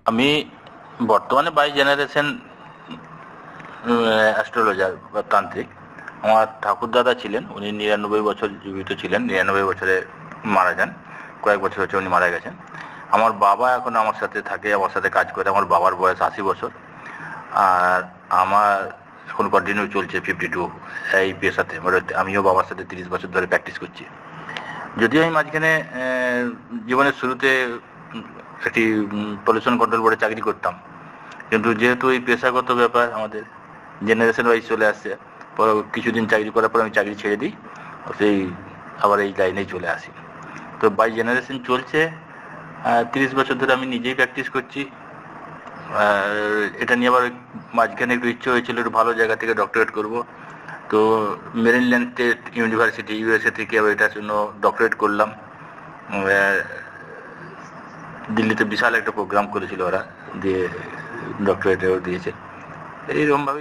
আমি বর্তমানে by generation astrologer বা তান্ত্রিক। আমার ঠাকুরদাদা ছিলেন, উনি 99 বছর জীবিত ছিলেন, 99 বছরে মারা যান, কয়েক বছর হচ্ছে উনি মারা গেছেন। আমার বাবা এখন আমার সাথে থাকে, আমার সাথে কাজ করে। আমার বাবার বয়স 80 বছর, আর আমার এখন কন্টিনিউ চলছে 52 এই পেশাতে। মানে আমিও বাবার সাথে 30 বছর ধরে প্র্যাকটিস করছি। যদিও আমি মাঝখানে জীবনের শুরুতে একটি পলিউশন কন্ট্রোল বোর্ডে চাকরি করতাম, কিন্তু যেহেতু এই পেশাগত ব্যাপার আমাদের জেনারেশন ওয়াইজ চলে আসছে, পর কিছুদিন চাকরি করার পর আমি চাকরি ছেড়ে দিই, সেই আবার এই লাইনেই চলে আসি। তো বাই জেনারেশন চলছে। 30 বছর ধরে আমি নিজেই প্র্যাকটিস করছি। এটা নিয়ে আবার মাঝখানে একটু ইচ্ছে হয়েছিল একটু ভালো জায়গা থেকে ডক্টরেট করব। তো মেরিল্যান্ড স্টেট ইউনিভার্সিটি ইউএসএ থেকে এটার জন্য ডক্টরেট করলাম। দিল্লিতে বিশাল একটা প্রোগ্রাম করেছিল ওরা, দিয়ে ডক্টরেটও দিয়েছে। এইরকমভাবে